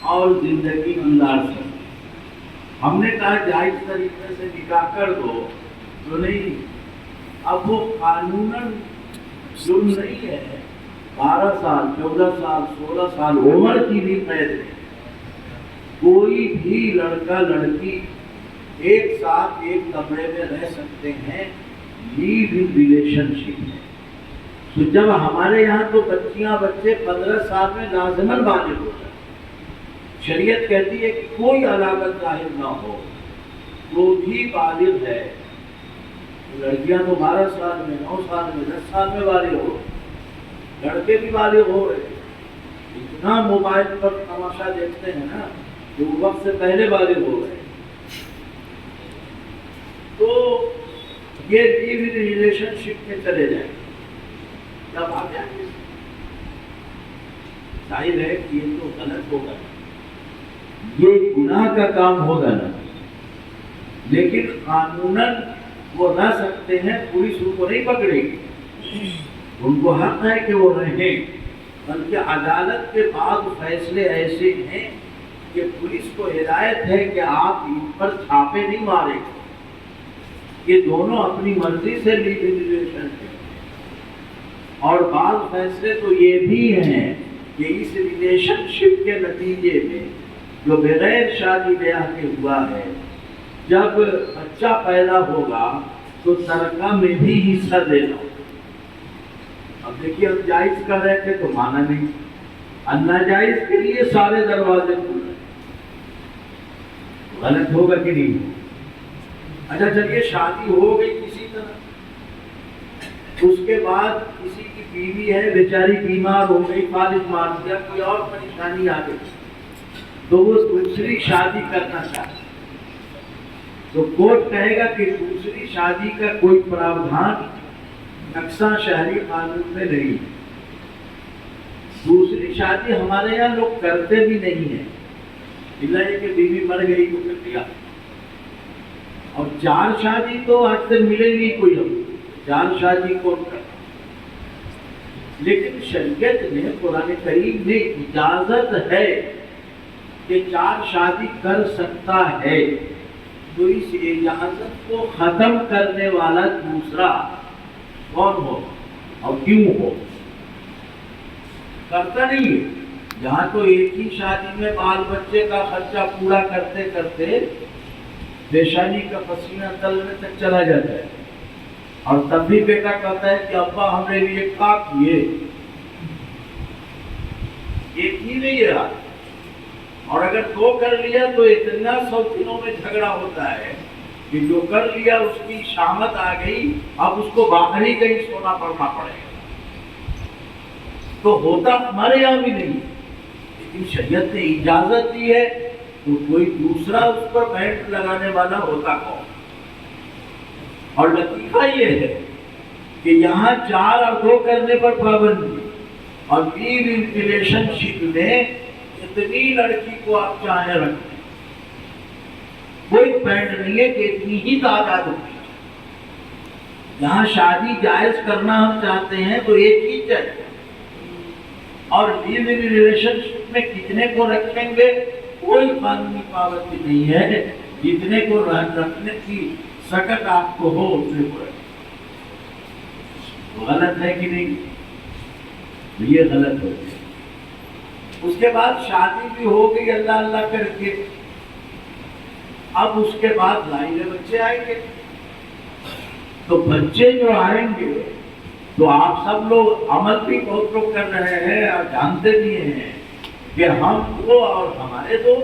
اور زندگی گزار سکیں۔ ہم نے کہا جائز طریقے سے نکاح کر دو تو نہیں، اب وہ قانوناً جرم نہیں ہے، 12 سال 14 سال 16 سال عمر کی بھی قید ہے۔ کوئی بھی لڑکا لڑکی ایک ساتھ ایک کمرے میں رہ سکتے ہیں، لیو ان ریلیشن شپ ہے۔ تو جب ہمارے یہاں تو بچیاں بچے 15 سال میں لازماً بالغ ہو جائیں، شریعت کہتی ہے کہ کوئی علامت ظاہر نہ ہو تو بھی بالغ ہے۔ لڑکیاں تو 12 سال میں 9 سال میں 10 سال میں بالغ ہو، لڑکے بھی بالغ ہو رہے ہیں۔ اتنا موبائل پر تماشا دیکھتے ہیں نا کہ وہ وقت سے پہلے بالغ ہو رہے ہیں۔ تو یہ لیو ان ریلیشن شپ میں چلے جائیں جب آپ جائیں، ظاہر ہے کہ یہ تو غلط ہوگا، یہ گناہ کا کام ہوگا نا، لیکن قانوناً وہ رہ سکتے ہیں، پولیس ان کو نہیں پکڑے گی، ان کو حق ہے کہ وہ رہیں، بلکہ عدالت کے بعد فیصلے ایسے ہیں کہ پولیس کو ہدایت ہے کہ آپ ان پر چھاپے نہیں مارے، یہ دونوں اپنی مرضی سے لیو ان ریلیشن ہے۔ اور بعض فیصلے تو یہ بھی ہیں کہ اس ریلیشن شپ کے نتیجے میں جو بغیر شادی بیاہ کے ہوا ہے، جب بچہ پیدا ہوگا تو ترکہ میں بھی حصہ دینا ہوگا۔ اب دیکھیے ہم جائز کر رہے تھے تو مانا نہیں، اور ناجائز کے لیے سارے دروازے کھل رہے، غلط ہوگا کہ نہیں؟ اچھا چلیے شادی ہو گئی کسی طرح، اس کے بعد کسی کی بیوی ہے بیچاری بیمار ہو گئی، فالج مار دیا، کوئی اور پریشانی آ گئی تو وہ دوسری شادی کرنا چاہتے تو کورٹ کہے گا کہ دوسری شادی کا کوئی پراودھان یکساں شہری قانون میں نہیں ہے۔ دوسری شادی ہمارے یہاں لوگ کرتے بھی نہیں ہیں، اللہ یہ کہ بیوی مر گئی تو کر دیا، اور 4 شادی تو آج تک ملے گی کوئی، ہم 4 شادی کون کرتا۔ لیکن شریعت نے، قرآن کریم نے اجازت ہے کہ 4 شادی کر سکتا ہے، تو اس اجازت کو ختم کرنے والا دوسرا کون ہو اور کیوں ہو؟ کرتا نہیں ہے، جہاں تو ایک ہی شادی میں بال بچے کا خرچہ پورا کرتے کرتے پیشانی کا پسینہ تلنے تک چلا جاتا ہے، اور تب بھی بیٹا کہتا ہے کہ ابا ہمارے لیے کیا کیے، ایک ہی نہیں رہا، اور اگر 2 کر لیا تو اتنا سوتنوں میں جھگڑا ہوتا ہے کہ جو کر لیا اس کی شامت آ گئی، اب اس کو باہر ہی کہیں سونا پڑنا پڑے گا۔ تو ہوتا ہمارے یہاں بھی نہیں، لیکن شریعت نے اجازت دی ہے، تو کوئی دوسرا اس پر بینڈ لگانے والا ہوتا کون؟ اور لطیفہ یہ ہے کہ یہاں 4 اور 2 کرنے پر پابندی، اور لیو ان ریلیشن شپ میں اتنی لڑکی کو آپ چاہیں رکھیں، کوئی بینڈ نہیں ہے کہ اتنی ہی تعداد ہوتی ہے۔ جہاں شادی جائز کرنا ہم چاہتے ہیں تو ایک ہی چاہیے، اور لیو ان ریلیشن شپ میں کتنے کو رکھیں گے کوئی قانونی پابندی نہیں ہے، جتنے کو رکھنے کی سکت آپ کو ہو اتنے کو رکھیں۔ غلط ہے کہ نہیں؟ یہ غلط ہو گیا۔ اس کے بعد شادی بھی ہو گئی اللہ اللہ کر کے، اب اس کے بعد ظاہر بچے آئیں گے، تو بچے جو آئیں گے تو آپ سب لوگ عمل بھی بہت لوگ کر رہے ہیں اور جانتے بھی ہیں کہ ہم 2 اور ہمارے 2،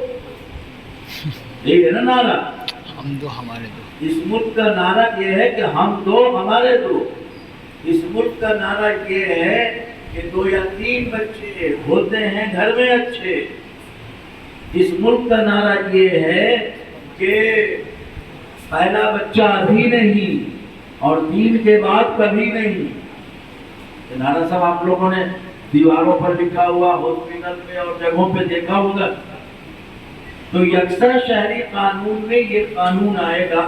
یہی ہے نا نعرہ، ہم 2 ہمارے 2۔ اس ملک کا نعرہ یہ ہے کہ ہم 2 ہمارے 2۔ اس ملک کا نعرہ یہ ہے کہ 2 یا 3 بچے ہوتے ہیں گھر میں اچھے۔ اس ملک کا نعرہ یہ ہے کہ پہلا بچہ ابھی نہیں اور دین کے بعد کبھی نہیں۔ یہ نعرہ سب آپ لوگوں نے دیواروں پر لکھا ہوا، ہاسپٹل میں اور جگہوں پہ دیکھا ہوگا۔ تو یکساں شہری قانون میں یہ قانون آئے گا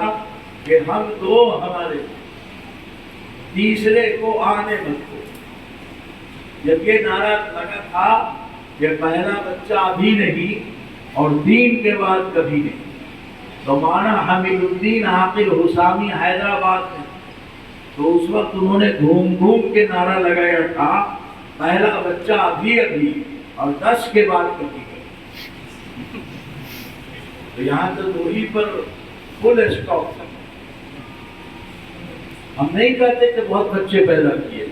کہ ہم 2 ہمارے، تیسرے کو آنے مت دو۔ جب یہ نعرہ لگا تھا کہ پہلا بچہ ابھی نہیں اور دین کے بعد کبھی نہیں. تو مولانا حمید الدین عاقل حسامی حیدرآباد میں، تو اس وقت انہوں نے گھوم گھوم کے نعرہ لگایا تھا پہلا بچہ ابھی ابھی اور 10 کے بعد کبھی نہیں. تو یہاں تو وہی پر فل اسٹاک ہے. ہم نہیں کہتے کہ بہت بچے پیدا کیے.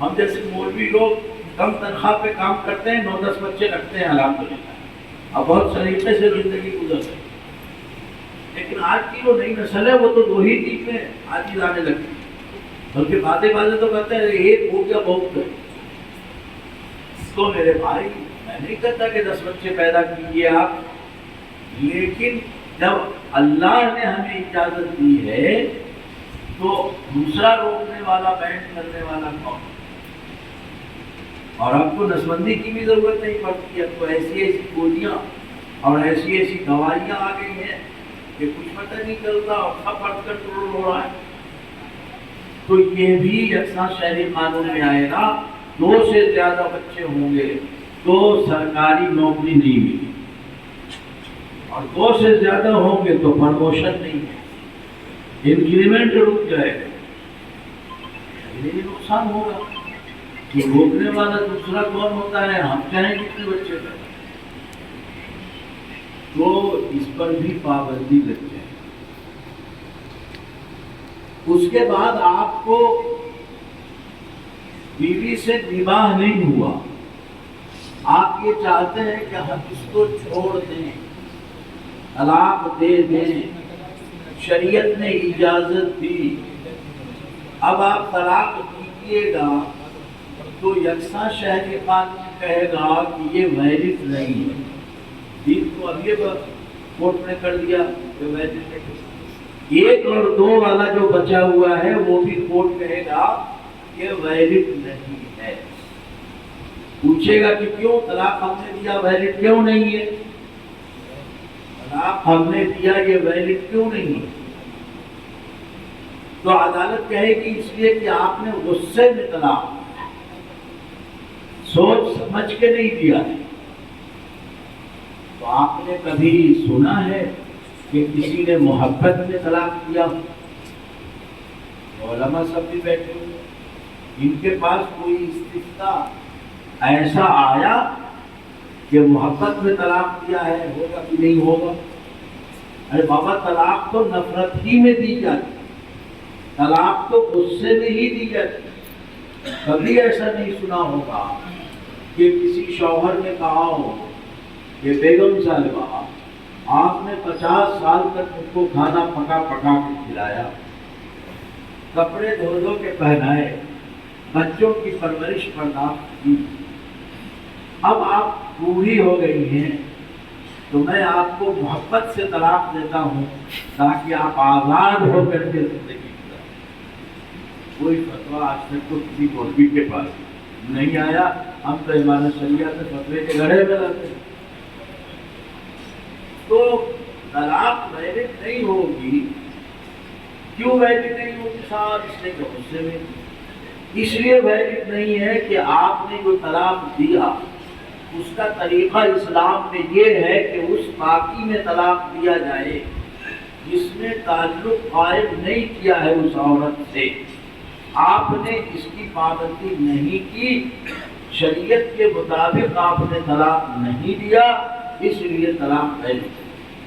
ہم جیسے مولوی لوگ کم تنخواہ پہ کام کرتے ہیں، 9-10 بچے رکھتے ہیں الحمدللہ، اور بہت سلیقے سے زندگی گزرتے ہیں. لیکن آج کی جو نئی نسل ہے وہ تو 2 ہی 3 میں آج آنے لگی. بلکہ باتیں تو کہتے ہیں ایک ہو گیا بہت ہے. تو میرے بھائی، میں نہیں کہتا کہ 10 بچے پیدا کیجیے آپ، لیکن جب اللہ نے ہمیں اجازت دی ہے تو دوسرا روکنے والا، بینڈ کرنے والا کون؟ اور اب تو نسبندی کی بھی ضرورت نہیں پڑتی. اب تو ایسی ایسی گولیاں اور ایسی ایسی دوائیاں آ گئی ہیں کہ کچھ پتہ نہیں چلتا اور سب بڑھ کر کنٹرول ہو رہا ہے. تو یہ بھی یکساں شہری قانون میں آئے گا. 2 سے زیادہ بچے ہوں گے تو سرکاری نوکری نہیں ملے، اور 2 سے زیادہ ہوں گے تو پروموشن نہیں ہے، انکریمنٹ رک جائے گا. یہ نقصان ہوگا. تو روکنے والا دوسرا کون ہوتا ہے؟ ہم چاہیں کتنے بچے پیدا، تو اس پر بھی پابندی لگ جائے. اس کے بعد آپ کو بیوی سے نباہ نہیں ہوا، آپ یہ چاہتے ہیں کہ ہم اس کو چھوڑ دیں، طلاق دے دیں، شریعت نے اجازت دی. اب آپ طلاق دیجیے گا تو یکساں شہری قانون کہے گا کہ یہ ویلڈ نہیں ہے. دین کو اب یہ کورٹ نے کر دیا کہ ویلڈ نہیں. 1 اور 2 والا جو بچا ہوا ہے وہ بھی کورٹ کہے گا کہ ویلڈ نہیں ہے. پوچھے گا کہ کیوں طلاق ہم نے دیا، ویلڈ کیوں نہیں ہے؟ طلاق ہم نے دیا، یہ ویلڈ کیوں نہیں ہے؟ تو عدالت کہے گی اس لیے کہ آپ نے غصے میں طلاق سوچ سمجھ کے نہیں دیا ہے. تو آپ نے کبھی سنا ہے کہ کسی نے محبت میں طلاق دیا؟ علماء سب بھی بیٹھے ہوئے، ان کے پاس کوئی استفتاء ایسا آیا کہ محبت میں طلاق دیا ہے؟ ہوگا کہ نہیں ہوگا؟ ارے بابا، طلاق تو نفرت ہی میں دی جاتی، طلاق تو غصے میں ہی دی جاتی. کبھی ایسا نہیں سنا ہوگا کہ کسی شوہر نے کہا ہو کہ بیگم صاحبہ، آپ نے 50 سال تک مجھ کو کھانا پکا پکا کے کھلایا، کپڑے دھو دھو کے پہنائے، بچوں کی پرورش برداشت کی، اب آپ بوڑھی ہو گئی ہیں تو میں آپ کو محبت سے طلاق دیتا ہوں تاکہ آپ آزاد ہو کر کے زندگی گزاریں. کوئی فتویٰ آج تک تو کسی مولوی کے پاس نہیں آیا. ہم تو امامت شریعہ سے فتوے کے گڑھے میں رہتے ہیں. تو طلاق ویلڈ نہیں ہوگی. کیوں ویلڈ نہیں ہوگی صاحب؟ اس لیے کہ غصے میں. اس لیے ویلڈ نہیں ہے کہ آپ نے جو طلاق دیا اس کا طریقہ اسلام میں یہ ہے کہ اس باقی میں طلاق دیا جائے جس نے تعلق قائم نہیں کیا ہے اس عورت سے. آپ نے اس کی پابندی نہیں کی، شریعت کے مطابق آپ نے طلاق نہیں دیا، اس لیے طلاق ہے.